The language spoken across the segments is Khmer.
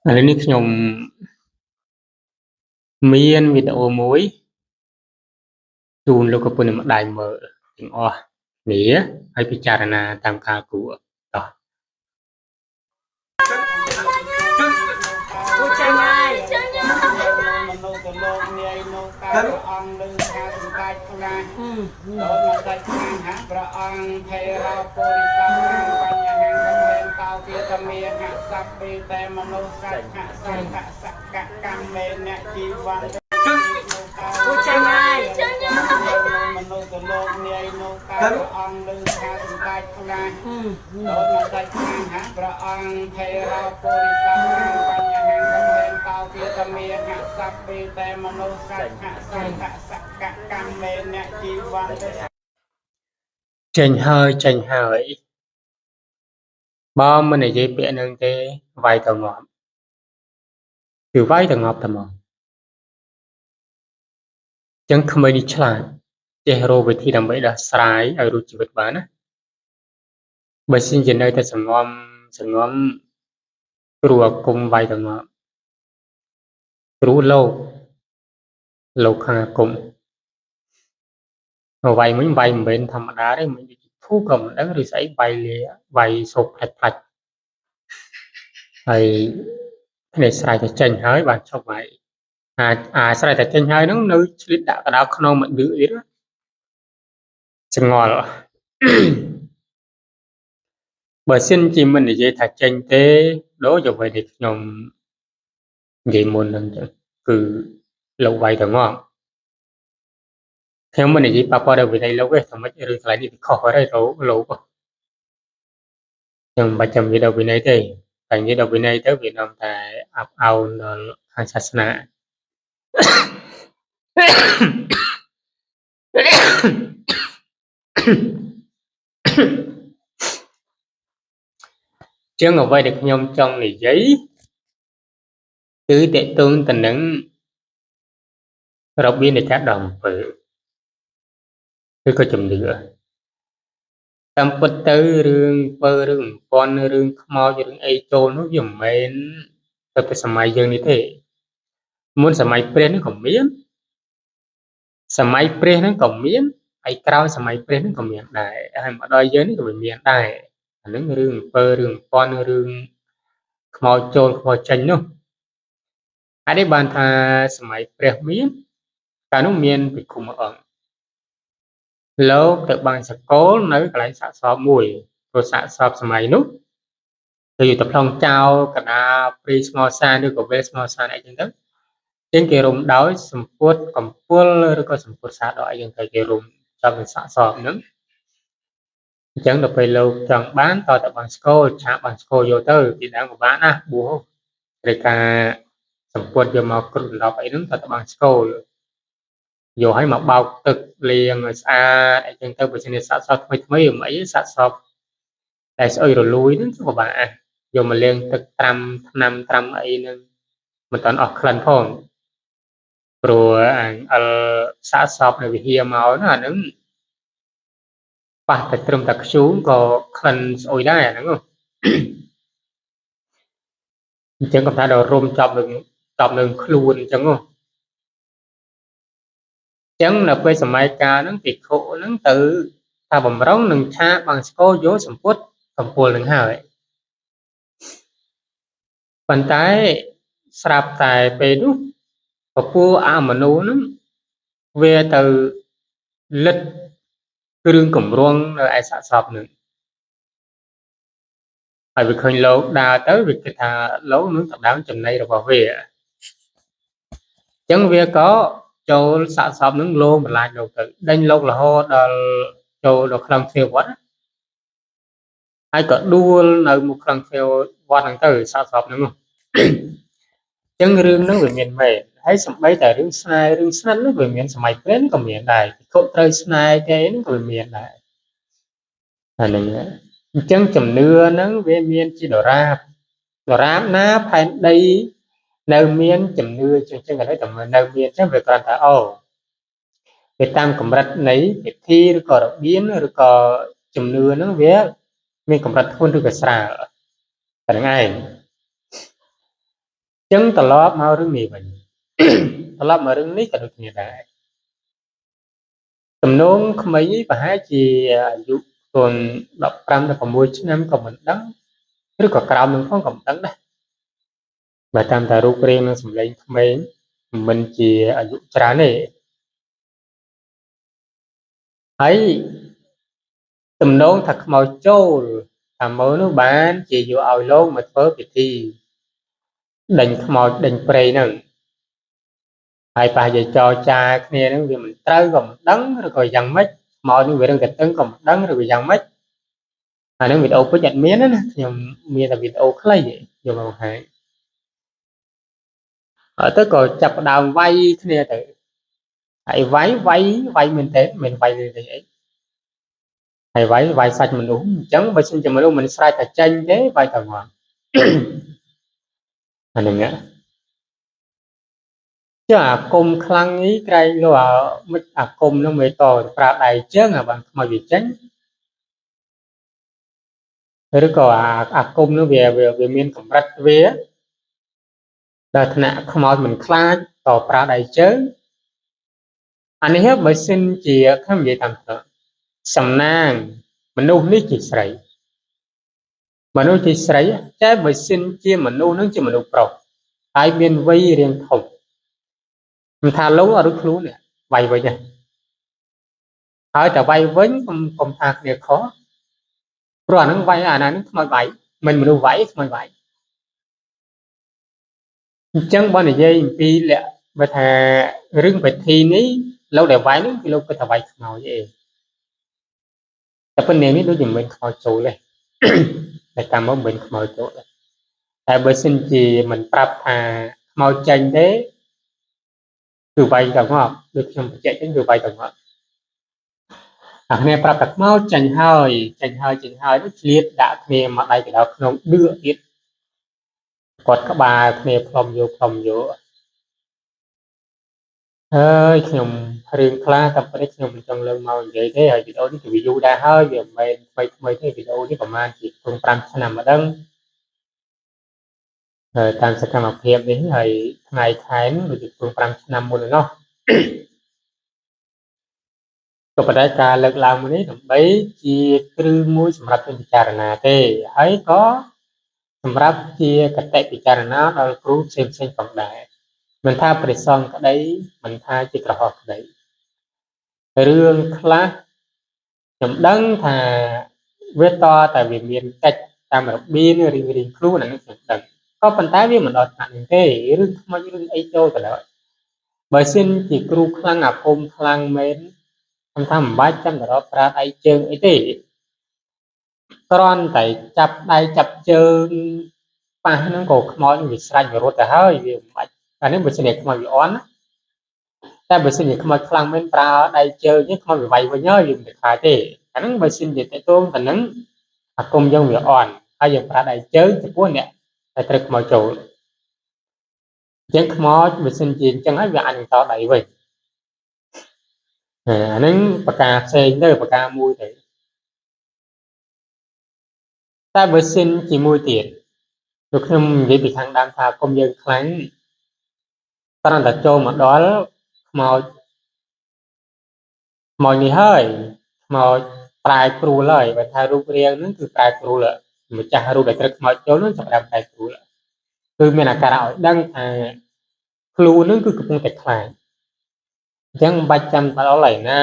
ឥឡូវនេះខ្ញុំមានវីដេអូមួយជូនលោកប្រពន្ធម្ដាយមើលទាំងអស់គ្នាហើយពិចារណាតាមការគួរតោះអូចាញ់ហើយមនុស្សទៅលោកនាយនោះតើព្រះអង្គនឹងថាសម្ដេចខ្លាំងដោយមកដាច់ខាងហាព្រះអង្គថេរពុរិស័កបញ្ញហង្កំហេនតោគាតមេហសព្វេតែមនុស្សសច្ចៈសង្ឃសកកម្មមេអ្នកជីវ័នអូចាញ់ហើយមនុស្សទៅលោកនាយនោះតើព្រះអង្គនឹងថាសម្ដេចខ្លាំងដោយមកដាច់ខាងហាព្រះអង្គថេរពុរិស័កបញ្ញហង្កំហេនតោគាតមេហសព្វេតែមនុស្សសច្ចៈសង្ឃសកកម្មមេអ្នកជីវ័នចេញហើយបើមិននិយាយពាក្យនឹងទេវាយទៅងាប់គឺវាយទៅងាប់តែមកចឹងក្មេងនេះឆ្លាតចេះរកវិធីដើម្បីដោះស្រាយឲ្យរួចជីវិតបានណាបើសិនជានៅតែសងំគ្រូអាគមវាយទៅងាប់គ្រូលោកខាងអាគមវាយមិញវាយមិនមែនធម្មតាទេមិនដូចធូក៏មិនដឹងឬស្អីវាយសោកផ្លាច់ហើយនេះស្រ័យតែចេញហើយបានឈប់ហើយអាស្រ័យតែចេញហើយហ្នឹងនៅឆ្លៀតដាក់កដៅក្នុងមួយឌឺទៀតចងល់បើសិនជាមិននិយាយថាចេញទេដូចអ្វីដែលខ្ញុំនិយាយមុនហ្នឹងចឹងគឺលោកវាយទៅងាប់ខ្ញុំមិននិយាយប៉ះពាល់ដល់វិន័យលោកទេថាម៉េចឬកន្លែងនេះវាខុសហើយលោកខ្ញុំមិនបាច់ចាំនិយាយដល់វិន័យទេតែនិយាយដល់វិន័យទៅវានាំតែអាប់អោនដល់ខាងសាសនាចឹងអ្វីដែលខ្ញុំចង់និយាយគឺតេតងទៅនឹងរបៀបនៃការដោះអំពើឬក៏ជំនឿតាមពិតទៅរឿងពើរឿងអំពន់រឿងខ្មោចរឿងអីចូលនោះវាមិនមែនទៅពីសម័យយើងនេះទេមុនសម័យព្រះហ្នឹងក៏មានសម័យព្រះហ្នឹងក៏មានហើយក្រោយសម័យព្រះហ្នឹងក៏មានដែរហើយមកដល់យើងនេះក៏វាមានដែរអាហ្នឹងរឿងអំពើរឿងអំពន់រឿងខ្មោចចូលខ្មោចចេញនោះហើយនេះបានថាសម័យព្រះមានកាលនោះមានភិក្ខុមួយអង្គលោកទៅបាញ់សកលនៅកន្លែងសាកសពមួយព្រោះសាកសពសម័យនោះគឺទៅប្លង់ចោលកណាព្រីស្មោសានឬក៏វេស្មោសានអីចឹងទៅជាងគេរុំដោយសម្ពុតកម្ពុលឬក៏សម្ពុតសាដកអីចឹងទៅគេរុំចាប់នឹងសាកសពហ្នឹងអញ្ចឹងដល់ពេលលោកចង់បានតទៅបាញ់ស្គលឆាបាញ់ស្គលយកទៅពីដើមក៏បានណាបួសឬការសម្ពុតយកមកគ្រុតដប់អីហ្នឹងទៅបាញ់ស្គលយកឲ្យមកបោកទឹកលាងឲ្យស្អាតអីចឹងទៅបើជាសាកសពថ្មីមិនអីសាកសពតែស្អុយរលួយហ្នឹងក៏បានយកមកលាងទឹកត្រាំថ្នាំត្រាំអីហ្នឹងមិនតាន់អស់ក្លិនផងព្រោះអលសាកសពនៅវិហារមកណាអាហ្នឹងប៉ះតែត្រឹមតែខ្ជូងក៏ក្លិនស្អុយដែរអាហ្នឹងអញ្ចឹងគាត់ថាដល់រុំចាប់នឹងខ្លួនអញ្ចឹងចឹងនៅពេលសម័យកាលហ្នឹងភិក្ខុហ្នឹងទៅថាបំរុងនឹងឆាបាំងស្គរយកសម្ពុតកម្ពុលនឹងហើយប៉ុន្តែស្រាប់តែពេលនោះពពួកអមនុស្សហ្នឹងវាទៅលិតគ្រឿងកម្រងនៅឯសាកសពនឹងហើយវាឃើញលោកដើរទៅវាគិតថាលោកនឹងដណ្ដើមចំណីរបស់វាអញ្ចឹងវាក៏ចូលសាកសពនឹងលោបន្លាចលោកទៅដេញលោករហូតដល់ចូលដល់ក្នុងទ្វារវត្តហើយក៏ដួលនៅមុខក្នុងទ្វារវត្តហ្នឹងទៅសាកសពហ្នឹងអញ្ចឹងរឿងហ្នឹងវាមានមែនហើយសំបីតែរឿងស្នេហ៍រឿងស្និទ្ធនោះវាមានសម័យព្រេនក៏មានដែរភិក្ខុត្រូវស្នេហ៍គេហ្នឹងក៏មានដែរអាហ្នឹងអញ្ចឹងជំនឿហ្នឹងវាមានជាដរាបណាផែនដីនៅមានជំនឿចឹងកន្លែងតែនៅមានចឹងវាគ្រាន់តែវាតាមកម្រិតនៃពិធីឬក៏របៀនឬក៏ជំនឿហ្នឹងវាមានកម្រិតធ្ងន់ឬក៏ស្រាលតែហ្នឹងឯង ចឹងត្រឡប់មករឿងនេះវិញ ត្រឡប់មករឿងនេះក៏ដូចគ្នាដែរទំនងក្មេងនេះប្រហែលជាអាយុខ្លួន15ដល់6ឆ្នាំក៏មិនដឹងឬក៏ក្រោមនឹងផងក៏មិនដឹងដែរបើតាមតែរូបរាងនិងសម្លេងក្មេងមិនជាអាយុច្រើនទេហើយទំនងថាខ្មោចចូលថាមើលនោះបានជាយកឲ្យលោកមកធ្វើពិធីដេញខ្មោចដេញព្រៃហ្នឹងហើយប្រហែលជាចរចាគ្នាហ្នឹងវាមិនត្រូវក៏មិនដឹងឬក៏យ៉ាងម៉េចខ្មោចនេះវារឹងតែតឹងក៏មិនដឹងឬក៏យ៉ាងម៉េចអាហ្នឹងវីដេអូពេញអត់មានណាខ្ញុំមានតែវីដេអូខ្លីទេយកមកបង្ហាញហើយទៅក៏ចាប់ផ្ដើមវាយគ្នាទៅហើយវាយមែនទេមិនវាយទេអីហើយវាយសាច់មនុស្សអញ្ចឹងបើសិនជាមនុស្សមិនស្រែកតែចេញទេវាយតែងាប់អាហ្នឹងចុះអាគុំខ្លាំងនេះក្រែងលោមិនអាគុំនឹងមិនតប្រើដៃជើងអាបានខ្មោចវាចេញឬក៏អាគុំនោះវាមានកម្រិតវាដល់ថ្នាក់ខ្មោចមិនខ្លាចតប្រើដៃជើងអានេះបើសិនជាខ្ញុំនិយាយតាមទៅសំណាងមនុស្សនេះជាស្រីមនុស្សជាស្រីតែបើសិនជាមនុស្សនឹងជាមនុស្សប្រុសហើយមានវ័យរៀងធំមិនថាលោកអត់ខ្លួនវាយវិញហើយតែវាយវិញកុំថាគ្នាខុសព្រោះអានឹងវាយអាណានឹងខ្មោចវាយមិនមនុស្សវាយខ្មោចវាយអញ្ចឹងបើនិយាយអំពីលក្ខបើថារឿងពិធីនេះលោកដែលវាយនឹងគឺលោកគាត់តែវាយខ្មោចទេតែប៉ុណ្្នេះនេះដូចជាមិនខ្មោចចូលទេតែតាមមកមិនខ្មោចចូលតែបើសិនជាមិនប្រាប់ថាខ្មោចចេញទេគឺវាយតែងាប់ដូចខ្ញុំបញ្ជាក់ចឹងគឺវាយតែងាប់អាគ្នាប្រាប់តែខ្មោចចេញហើយនោះឆ្លៀតដាក់គ្នាមកដៃកណ្ដោក្នុងដឿទៀតគាត់ក្បាលគ្នាផ្លុំយកហើយខ្ញុំរឿងខ្លះតែព្រឹកខ្ញុំមិនចង់លើកមកនិយាយទេហើយវីដេអូនេះគឺវាយូរដែរហើយវាមិនមែនថ្មីទេវីដេអូនេះប្រហែលជា5ឆ្នាំម្ដងតាមសកម្មភាពនេះហើយថ្ងៃខែនេះដូចជា5ឆ្នាំមុននោះក៏ប៉ុន្តែការលើកឡើងមួយនេះដើម្បីជាគ្រឹះមួយសម្រាប់ពិចារណាទេហើយក៏សម្រាប់ជាកតិពិចារណាដល់គ្រូផ្សេងផងដែរមិនថាព្រះសង្ឃក្តីមិនថាជាក្រហមក្តីរឿងខ្លះខ្ញុំដឹងថាវាតតែវាមានកិច្ចតាមរបៀបរៀងខ្លួនអានេះខ្ញុំដឹងក៏ប៉ុន្តែវាមិនដល់ថ្នាក់នេះទេរឿងខ្មោចរឿងអីចូលទៅដល់បើសិនជាគ្រូខ្លាំងអាគមខ្លាំងមែនខ្ញុំថាមិនបាច់ចាំតែរកប្រើដៃជើងអីទេគ្រាន់តែចាប់ដៃចាប់ជើងប៉ះហ្នឹងក៏ខ្មោចវាស្រេចវារត់ទៅហើយវាមិនបាច់អានេះបើសិនជាខ្មោចវាអន់ណាតែបើសិនជាខ្មោចខ្លាំងមែនប្រើដៃជើងនេះខ្មោចវាវាយវិញហើយវាមិនខ្លាចទេអាហ្នឹងបើសិនជាតេតងទៅនឹងអាគមយើងវាអន់ហើយយើងប្រើដៃជើងចំពោះអ្នកតែត្រូវខ្មោចចូលអញ្ចឹងខ្មោចបើសិនជាអញ្ចឹងហើយវាអាចនឹងតដៃវិញអាហ្នឹងប្រការផ្សេងទៅប្រការមួយទៅតែបើសិនជាមួយទៀតដូចខ្ញុំនិយាយពីខាងដើមថាគុំយើងខ្លាំងគ្រាន់តែចូលមកដល់ខ្មោចនេះហើយខ្មោចប្រែព្រួលហើយបើថារូបរាងហ្នឹងគឺប្រែព្រួលម្ចាស់រូបដែលត្រូវខ្មោចចូលហ្នឹងសម្រាប់ប្រែព្រួលគឺមានអាការៈឲ្យដឹងថាខ្លួនហ្នឹងគឺកំពុងតែខ្លាចអញ្ចឹងមិនបាច់ចាំដល់ហើយណា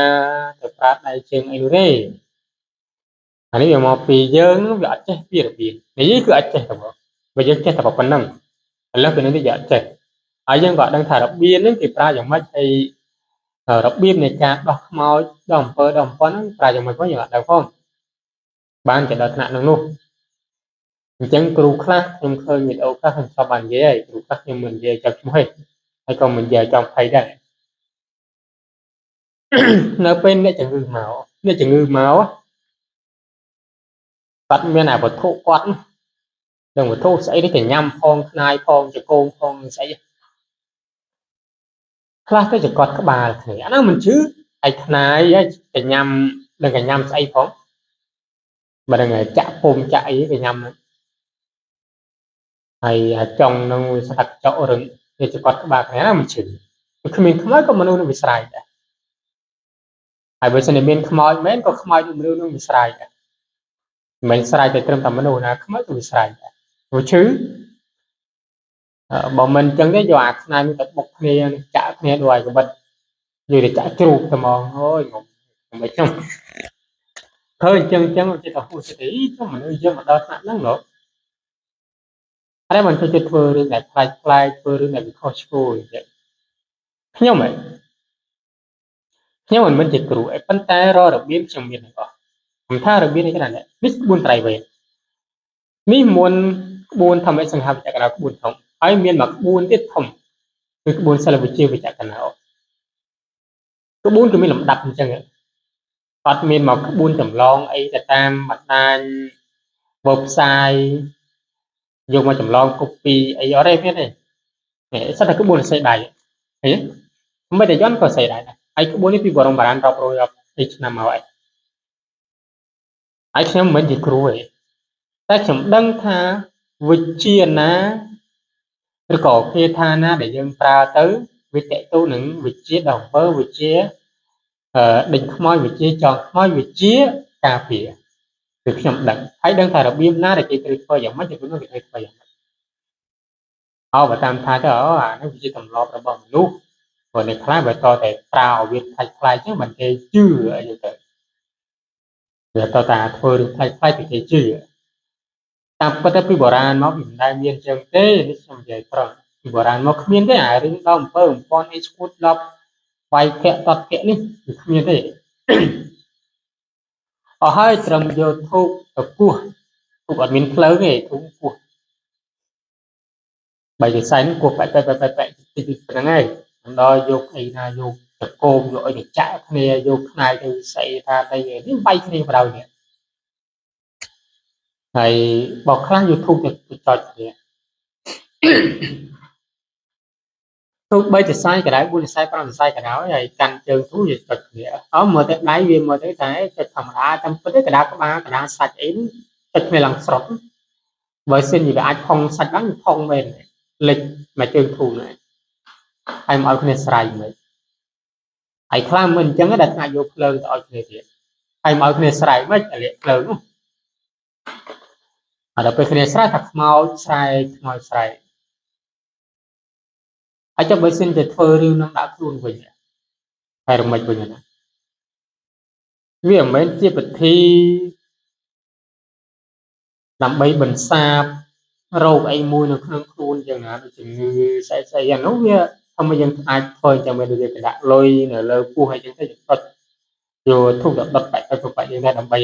ទៅប្រាប់ដៃជើងអីទេអានេះវាមកពីយើងវាអត់ចេះពីរបៀបនិយាយគឺអត់ចេះតែមកបើយើងចេះតែប៉ុណ្្នឹងឥឡូវពីនេះយើងអត់ចេះហើយយើងក៏ដឹងថារបៀបហ្នឹងគេប្រើយ៉ាងម៉េចហើយរបៀបនៃការដោះខ្មោចដោះអំពើដោះអំពន់ហ្នឹងប្រើយ៉ាងម៉េចផងយើងអត់ដឹងផងបានតែដល់ថ្នាក់ហ្នឹងនោះអញ្ចឹងគ្រូខ្លះខ្ញុំឃើញវីដេអូខ្លះខ្ញុំស្បបាននិយាយហើយគ្រូខ្លះខ្ញុំមិននិយាយចាប់ឈ្មោះទេហើយក៏មិននិយាយចំភ័យដែរនៅពេលអ្នកជំងឺមកគាត់មានអាវត្ថុគាត់នឹងវត្ថុស្អីនេះទៅញ៉ាំផងខ្នាយផងចកងផងស្អីខ្លះទៅចកត់ក្បាលគ្នាអាហ្នឹងមិនជឿឯខ្នាយហើយទៅញ៉ាំនឹងក៏ញ៉ាំស្អីផងបើនឹងចាក់ពុំចាក់អីទៅញ៉ាំ ហើយចង់នឹងស្ដាប់ចោលរឿងវាជាគាត់ក្បាលគ្នាណាមិនជឿគ្មានខ្មោចក៏មនុស្សនឹងវាស្រែកដែរហើយបើសិនមានខ្មោចមែនក៏ខ្មោចមនុស្សនឹងវាស្រែកដែរមិនស្រែកតែត្រឹមតែមនុស្សណាខ្មោចក៏វាស្រែកដែរព្រោះឈឺបើមិនអញ្ចឹងទេយកអាខ្នាយនេះទៅបុកគ្នាចាក់គ្នាដូចក្បិតនិយាយតែចាក់ជ្រូកតែហ្មងអូយមិនខ្ញុំឃើញអញ្ចឹងចិត្តទៅហួសស្ទីទៅមនុស្សយើងមកដល់ថ្នាក់ហ្នឹងលោកតែមិនទៅធ្វើរឿងដែលខ្លាចធ្វើរឿងដែលវាខុសឆ្គងអញ្ចឹងខ្ញុំមិនមែនជាគ្រូឯប៉ុន្តែរករបៀបខ្ញុំមានទាំងអស់ខ្ញុំថារបៀបនេះណានេះក្បួនត្រៃវេទនេះមុនក្បួនធម្មសង្ខារវិចក្បួនធំហើយមានមួយក្បួនទៀតធំគឺក្បួនសិលវិជ្ជាវិចក្បួនគឺមានលំដាប់អញ្ចឹងអត់មានមកក្បួនចម្លងអីទៅតាមបណ្ដាញwebsite យកមកចម្លង copy អីអត់ទេមានទេសិតតែក្បួនសេដៃហីមិនតែយន្តក៏សេដៃដែរហើយក្បួននេះពីបរមបារាណរាប់រយឆ្នាំមកហើយខ្ញុំមិនជាគ្រូទេតែខ្ញុំដឹងថាវិជ្ជាណាឬក៏ភាសាណាដែលយើងប្រើទៅវាតេទូនឹងវិជ្ជាដល់អំពើវិជ្ជាដេញខ្មោចវិជ្ជាចងខ្មោចវិជ្ជាការពារគឺខ្ញុំដឹងហើយដឹងថារបៀបណាដែលគេត្រូវធ្វើយ៉ាងម៉េចទៅនោះគេត្រូវធ្វើយ៉ាងម៉េចបើតាមថាទៅអានេះវាជាទម្លាប់របស់មនុស្សព្រោះអ្នកខ្លះបើតតែប្រើឲ្យវាខ្លាចចឹងមិនគេជឿអីទៅវាតតែធ្វើរឿងខ្លាចគេជឿតាមពិតទៅពីបុរាណមកវាមិនដែលមានចឹងទេនេះខ្ញុំនិយាយត្រង់ពីបុរាណមកគ្មានទេអារឿងដល់អំពើអំពន់អីឈួតដល់វាយភ័ក្រតតភ័ក្រនេះវាគ្មានទេអស់ហើយត្រឹមយកធូបទៅគោះធូបអត់មានផ្លូវទេធូបគោះបីវិស័យគោះបែកតិចហ្នឹងហើយមិនដល់យកអីណាយកតកោមយកអីទៅចាក់គ្នាយកខ្នាយទៅស្អីថាអីនេះវាយគ្នាបដ ாய் នេះហើយបោកខ្លះយកធូបទៅចុចគ្នាទោះបីតែសាយកដៅ4សរសៃ5សរសៃក៏ដោយហើយកាន់ជើងទូយកចុចគ្នាមើលទៅដៃវាមើលទៅតែចុចធម្មតាតាមពិតកដាក្បាលកដាសាច់អីចុចគ្នាឡើងស្រុតបើសិនជាវាអាចផុងសាច់បានផុងមែនលិចមកជើងធូនេះហើយមកឲ្យគ្នាស្រ័យមិនហើយខ្លះមិនអញ្ចឹងតែថ្នាក់យកភ្លើងទៅឲ្យគ្នាទៀតហើយមកឲ្យគ្នាស្រ័យមិនអាលាកភ្លើងនោះដល់ពេលគ្នាស្រ័យថាខ្មោចស្រែកខ្មោចស្រែកហើយចុះបើសិនជាធ្វើរឿងនឹងដាក់ខ្លួនវិញហើយរំមិចវិញណាវាមិនមែនជាពិធីដើម្បីបន្សាបរោគអីមួយនៅក្នុងខ្លួនយ៉ាងណាដូចជំងឺស្អីអានោះវាធម្មយើងអាចធ្វើចាំមិនដូចគេដាក់លុយនៅលើពោះអីចឹងទៅចុចយកធុបដុតបែកយ៉ាងណាដើម្បី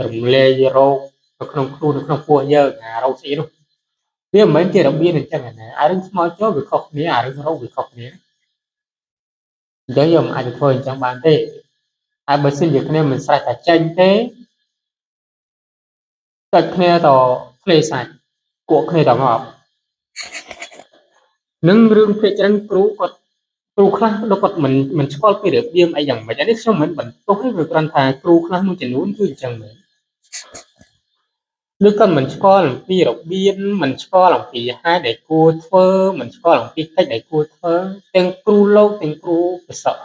រំលាយរោគនៅក្នុងខ្លួននៅក្នុងពោះយើងអារោគស្អីនោះវាមិនមែនជារបៀបអញ្ចឹងណាអារឿងស្មោចចូលវាខុសគ្នាអារឿងរោគវាខុសគ្នាអញ្ចឹងយើងមិនអាចធ្វើអញ្ចឹងបានទេហើយបើសិនជាគ្នាមិនស្រេចតែចេញទេចុចគ្នាទៅផ្លេសាច់គក់គ្នាទៅមកនឹងរឿងភាគច្រើនគ្រូខ្លះដល់គាត់មិនឆ្លល់ពីរបៀបអីយ៉ាងម៉េចនេះខ្ញុំមិនបន្ទោសទេព្រោះគ្រាន់ថាគ្រូខ្លះមួយចំនួនគឺអញ្ចឹងមែនឬក៏មិនឆ្លល់អំពីរបៀបមិនឆ្លល់អំពីហេតុដែលគួរធ្វើមិនឆ្លល់អំពីកិច្ចដែលគួរធ្វើទាំងគ្រូលោកទាំងគ្រូប្រសព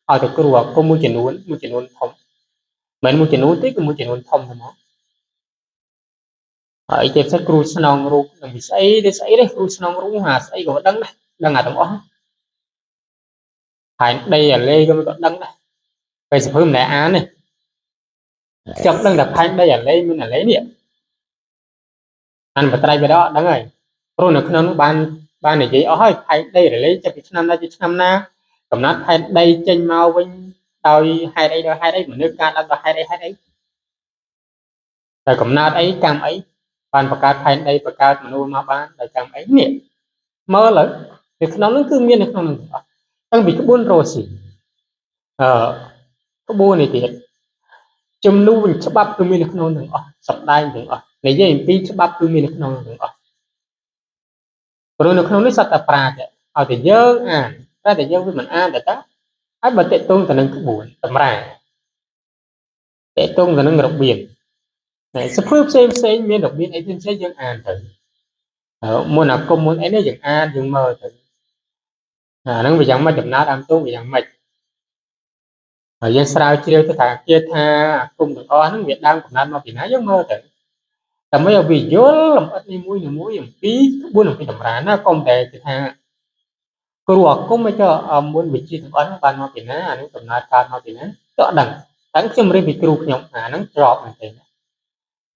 ឲ្យតែគ្រូអាគុំមួយចំនួនធំមិនមួយចំនួនទេគឺមួយចំនួនធំហ្មងហើយជាពិសេសគ្រូស្នងរូបនឹងពីស្អីទេគ្រូស្នងរូបអាស្អីក៏ដឹងដែរដឹងអាទាំងអស់ហើយដីអាលេក៏មិនក៏ដឹងដែរពេលសភើម្នាក់អាននេះចាំដឹងតែផែនដីអាលេមានអាលេនេះអានបត្រៃបដកដឹងហើយព្រោះនៅក្នុងនោះបាននិយាយអស់ហើយផែនដីអាលេចាប់ពីឆ្នាំណាឆ្នាំណាកំណត់ផែនដីចេញមកវិញដោយហេតុអីមនុស្សការដល់ហេតុអីតែកំណត់អីកម្មអីបានបង្កើតផែនដីបង្កើតមនុស្សមកបានដោយកម្មអីនេះមើលទៅក្នុងនោះគឺមាននៅក្នុងនោះអស់តាំងពីក្បួនរស់ស៊ីក្បួននេះទៀតចំនួនច្បាប់គឺមាននៅក្នុងនឹងអស់សម្ដែងទាំងអស់និយាយអំពីច្បាប់គឺមាននៅក្នុងនឹងអស់ព្រោះនៅក្នុងនេះសត្វតែប្រាជ្ញឲ្យតែយើងអានតែយើងវាមិនអានតែហើយបើតេតងទៅនឹងក្បួនតម្រាតេតងទៅនឹងរបៀបតែសភើផ្សេងមានរបៀបអីផ្សេងយើងអានទៅ muôn là công muốn ấy đấy chẳng an nhưng mơ thì nó bị chẳng mà chậm nát am tu bị chẳng mệt ở dân sao chia tất cả kia tha cùng được có nó Việt Nam của nó bị nát giống mơ thì tầm bây giờ bị dốt làm ít đi mũi làm phí buôn làm cái tầm rán nó công đề thì tha cơ ruột cũng mới cho muốn bị chi thằng nó ban mà bị nát nó tầm nát ban mà bị nát cho đằng tháng chưa mới bị kêu nhộng nó drop này thì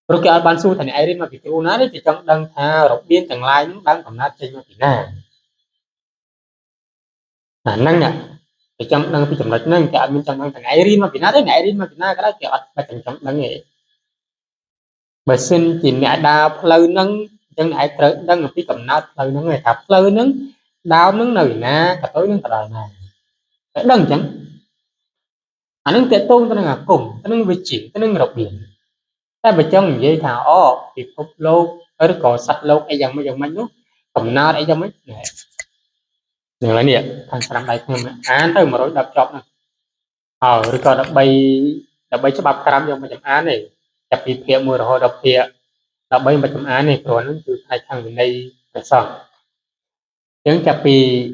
rồi cái ban su thành ai mà bị kêu nát thì trong đằng tha rồi biên tầng lai nó đang tầm nát trên mà bị nát năng nhỉ trong đang cái chấm lệch năng cái bên trong đang thằng Irene mà bị nát đấy Irene mà bị nát cái đó kiểu mà trong đang nghề bởi xin chỉ mẹ đào phơi nâng chân ai tới đang ở phía cầm nát phơi nâng người thập phơi nâng đào nâng nơi na cả tối nâng cả đời này cái đằng chẳng anh nâng cái tôn cái nâng cùng cái nâng vị chỉ cái nâng độc biển ta bị trong dây thảo ó thì phúc lô ở có sạch lô ai dòng mấy lúc cầm nát ai dòng mấy đừng lấy nè thằng làm đại thêm án tới mà đối đập chọc nè rồi còn đập bay cho bắp cam trong mà chấm án này chập bị phía mùi rồi đập phía đập bay mà chấm án này rồi nó từ hai thằng bên đây phải xong những chập bị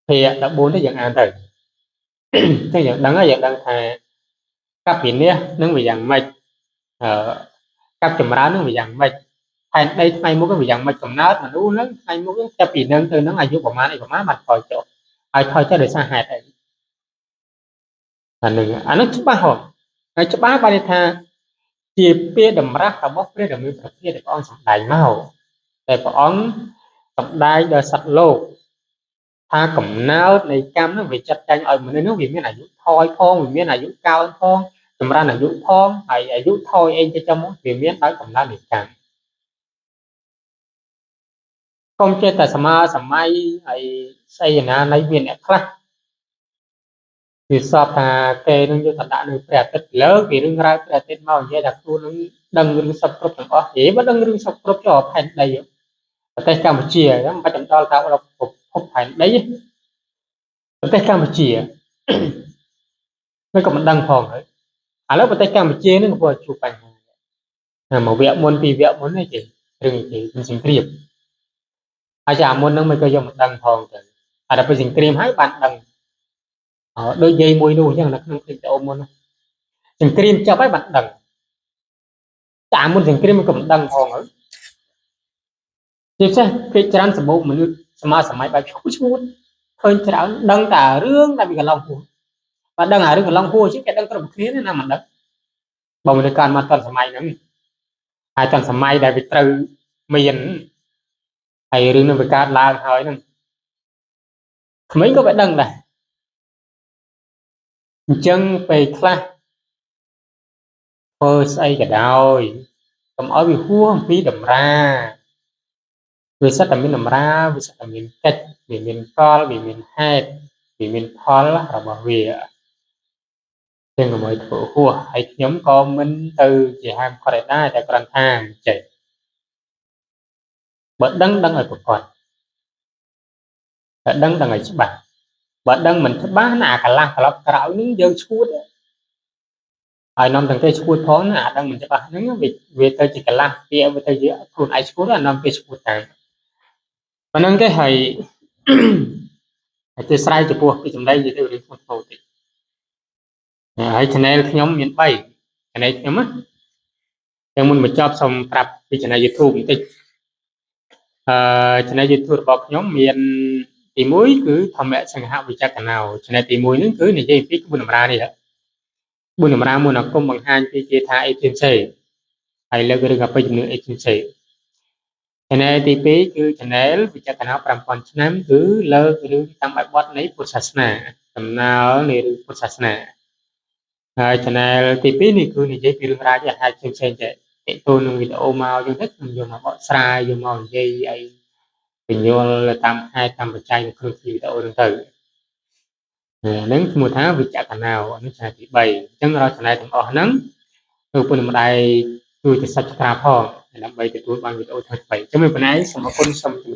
phía đập bốn tới dạng án rồi cái dạng đang thà các biển nhé nó bị dạng mạch các chấm án nó bị dạng mạch hay đây hay muốn cái bị dạng mạch chấm nát mà nó hay muốn cái chập bị nâng từ nó ai giúp của má này của má mặt khỏi chỗ ai thôi cho để xa hạt này anh nó chụp ba hồn ngày chụp ba đi tha chia bia đầm rác tao bóc bia đầm mi bạc bia để con sập đài máu để con sập đài để sập lô tha cầm náo này cam nó bị chặt chanh ở mình nó vì cái này giúp thôi phong vì cái này giúp cao phong cầm ra là giúp phong hay giúp thôi em cho muốn vì miếng tới cầm ra để cam không chơi tại sầm mai hay xây nhà lấy viên này khác vì sao ta kê nó như thật đã được bẹt tất lỡ vì đừng ra bẹt tất màu như đặc tu nó đằng đừng sập cướp chẳng có thế mà đằng đừng sập cướp cho thành đây ở tay Campuchia đó mà chấm to tao là phục thành đấy ở tay Campuchia nó còn đằng phòng đấy lớp ở tay Campuchia nó vừa chụp ảnh mà vẹo muốn này chị đừng chị mình xin kriep chả muốn nó mới có dùng đằng phòng rồi đã phải xin kriep hai bạn đằng đôi dây môi nuôi nhưng là không thể ôm muốn xin kriep cho mấy bạn đằng chả muốn xin kriep cầm đằng phòng ấy tiếp theo cái trans sầm bộ mình sầm mai bài chút hơi trans đăng cả rương là bị cả lòng hồ và đăng cả rương cả lòng hồ chứ cái đăng cả một thế này mà đăng bồng được can mà toàn sầm mai nữa hai toàn sầm mai đại bị từ miền hay rương nó bị can la hơi nữa mấy có phải đăng này chân về class first ai cả đôi cầm ở bị hua phí đầm ra vì sao tầm mình nằm ra vì sao tầm mình cách vì mình co vì mình hay vì mình khó là mà vì trên người mới thử hùa hay nhóm con mình từ chỉ hai con đại đa tại con tham chạy bớt đắng đắng ở của con đắng đắng ở chứ bạn bớt đắng mình thích bán nà cả lăng cả lọc cả áo những dơ chuột ai nằm thằng tây chuột phó nà đắng mình thích bán những việc tây chỉ cả lăng kia với tây giữa còn ai chuột là nằm tây chuột tàng và nâng cái hay cái sai chụp buộc cái trong đây gì tôi đi không thầu thì hay channel nhóm miền Tây cái này nhóm á em muốn một job xong tập cái channel YouTube thì channel YouTube bọc nhóm miền thì muối cứ thầm mẹ sang hạ vì chắc cả nào channel thì muối nó cứ này dây phí buôn làm ra đi ạ buôn làm ra muốn là công bằng hai cái kia thay agency hay là cái gặp bây giờ agency channel thì phí cứ channel vì chắc cả nào làm còn năm cứ lơ cứ tăng bài bot lấy process nè tầm nào này process nè channel thì phí này cứ này dây phí ra cho hai agency chạy tôi nông video màu cho thích dùng mà bọn sai dùng màu dây ấy hình như là tam hai tam phần trăm không chỉ độ tương tự nếu một tháng việc trả nào nó sẽ chỉ bảy chẳng rồi thế này thì ở nắng tôi cũng một đại tôi thì sắp ra phong làm bảy thì tôi bằng video thật bảy cho mình phần ấy xong mà con xong thì